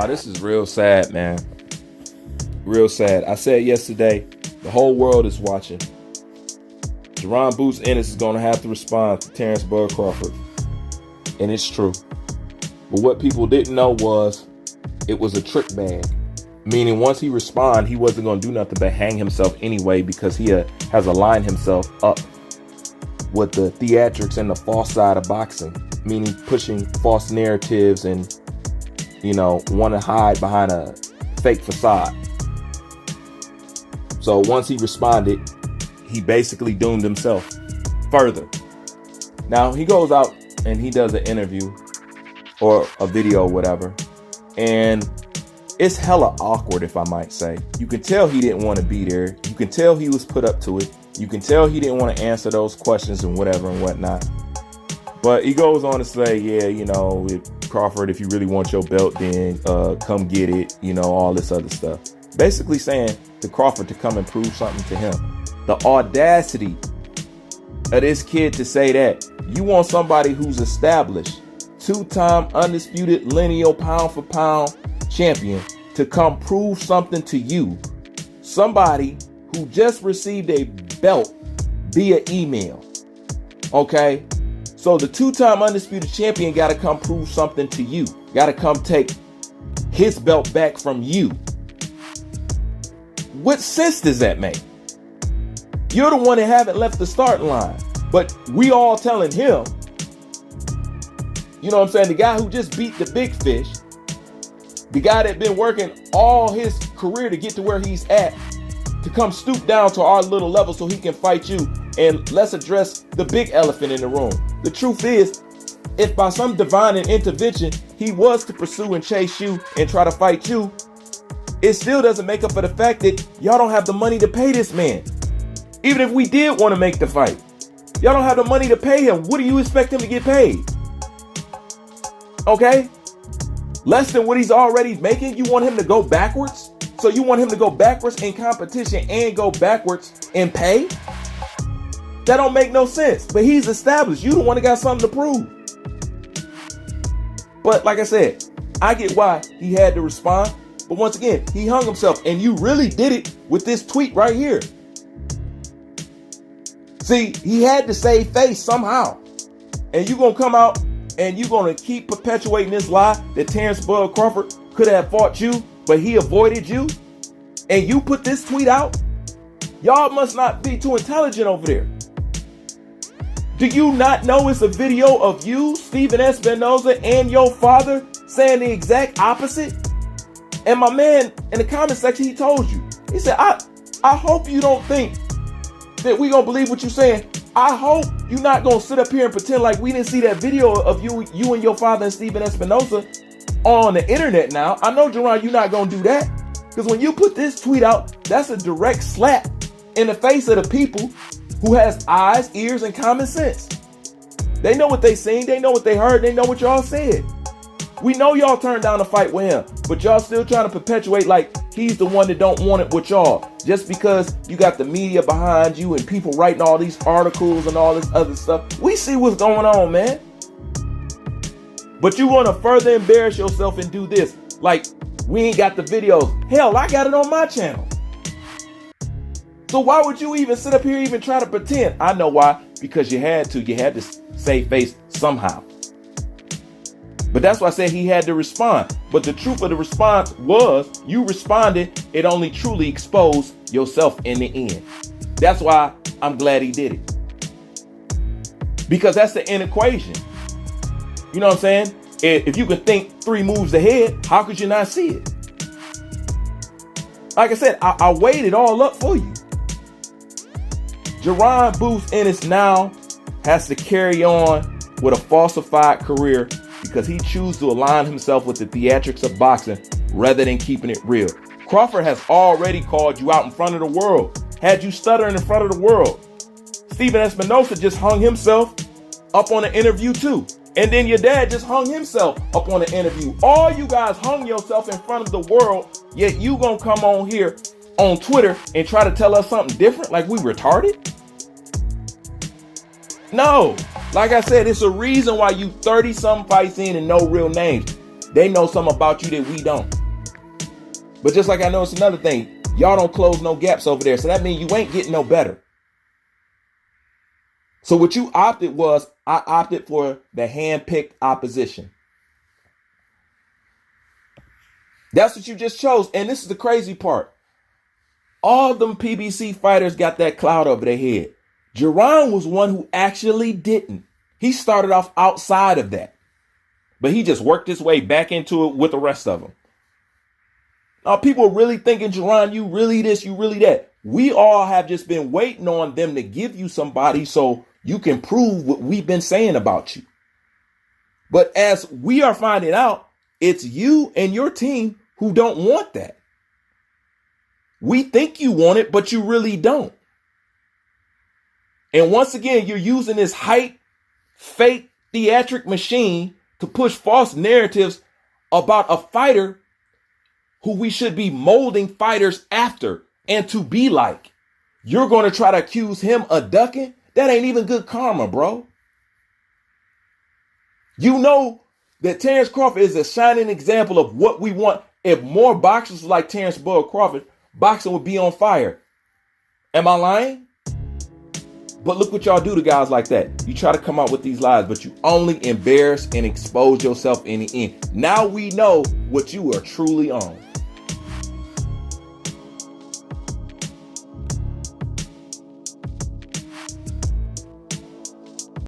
This is real sad, man. Real sad. I said yesterday, the whole world is watching. Jaron Boots Ennis is going to have to respond to Terrence Bud Crawford. And it's true. But what people didn't know was it was a trick bag. Meaning once he responded, he wasn't going to do nothing but hang himself anyway because he has aligned himself up with the theatrics and the false side of boxing. Meaning pushing false narratives and, want to hide behind a fake facade. So once he responded, he basically doomed himself further. Now he goes out and he does an interview or a video or whatever. And it's hella awkward, if I might say. You can tell he didn't want to be there. You can tell he was put up to it. You can tell he didn't want to answer those questions and whatever and whatnot. But he goes on to say, Crawford, if you really want your belt, then come get it, all this other stuff. Basically saying to Crawford to come and prove something to him. The audacity of this kid to say that. You want somebody who's established, 2-time undisputed lineal pound for pound champion to come prove something to you. Somebody who just received a belt via email. Okay? So the 2-time undisputed champion got to come prove something to you. Got to come take his belt back from you. What sense does that make? You're the one that haven't left the starting line. But we all telling him, the guy who just beat the big fish, the guy that been working all his career to get to where he's at, to come stoop down to our little level so he can fight you. And let's address the big elephant in the room. The truth is, if by some divine intervention he was to pursue and chase you and try to fight you, it still doesn't make up for the fact that y'all don't have the money to pay this man. Even if we did want to make the fight, y'all don't have the money to pay him. What do you expect him to get paid? Okay? Less than what he's already making? You want him to go backwards? So you want him to go backwards in competition and go backwards in pay? That don't make no sense. But he's established. You the one that got something to prove. But like I said, I get why he had to respond. But once again, he hung himself. And you really did it with this tweet right here. See, he had to save face somehow. And you're going to come out and you're going to keep perpetuating this lie that Terrence Bud Crawford could have fought you, but he avoided you. And you put this tweet out? Y'all must not be too intelligent over there. Do you not know it's a video of you, Stephen Espinoza, and your father saying the exact opposite? And my man in the comment section, he told you. He said, I hope you don't think that we gonna believe what you're saying. I hope you're not gonna sit up here and pretend like we didn't see that video of you and your father and Stephen Espinoza on the internet now. I know, Jaron, you're not gonna do that. Because when you put this tweet out, that's a direct slap in the face of the people who has eyes, ears, and common sense. They know what they seen, they know what they heard, they know what y'all said. We know y'all turned down a fight with him, but y'all still trying to perpetuate like he's the one that don't want it with y'all. Just because you got the media behind you and people writing all these articles and all this other stuff. We see what's going on, man. But you want to further embarrass yourself and do this. Like, we ain't got the videos. Hell, I got it on my channel. So why would you even sit up here even try to pretend? I know why. Because you had to. You had to save face somehow. But that's why I said he had to respond. But the truth of the response was you responded. It only truly exposed yourself in the end. That's why I'm glad he did it. Because that's the end equation. You know what I'm saying? If you can think 3 moves ahead, how could you not see it? Like I said, I weighed it all up for you. Jaron Boots Ennis now has to carry on with a falsified career because he chose to align himself with the theatrics of boxing rather than keeping it real. Crawford has already called you out in front of the world, had you stuttering in front of the world. Stephen Espinoza just hung himself up on an interview too. And then your dad just hung himself up on an interview. All you guys hung yourself in front of the world, yet you gonna come on here on Twitter and try to tell us something different like we retarded? No. Like I said, it's a reason why you 30-something fights in and no real names. They know something about you that we don't. But just like I know it's another thing, y'all don't close no gaps over there. So that means you ain't getting no better. So what you opted was, I opted for the hand-picked opposition. That's what you just chose. And this is the crazy part. All them PBC fighters got that cloud over their head. Jaron was one who actually didn't. He started off outside of that. But he just worked his way back into it with the rest of them. Now, people are really thinking, Jaron, you really this, you really that. We all have just been waiting on them to give you somebody so you can prove what we've been saying about you. But as we are finding out, it's you and your team who don't want that. We think you want it, but you really don't. And once again, you're using this hype, fake, theatric machine to push false narratives about a fighter who we should be molding fighters after and to be like. You're going to try to accuse him of ducking? That ain't even good karma, bro. You know that Terrence Crawford is a shining example of what we want. If more boxers like Terrence Bud Crawford, boxing would be on fire. Am I lying? But look what y'all do to guys like that. You try to come out with these lies, but you only embarrass and expose yourself in the end. Now we know what you are truly on.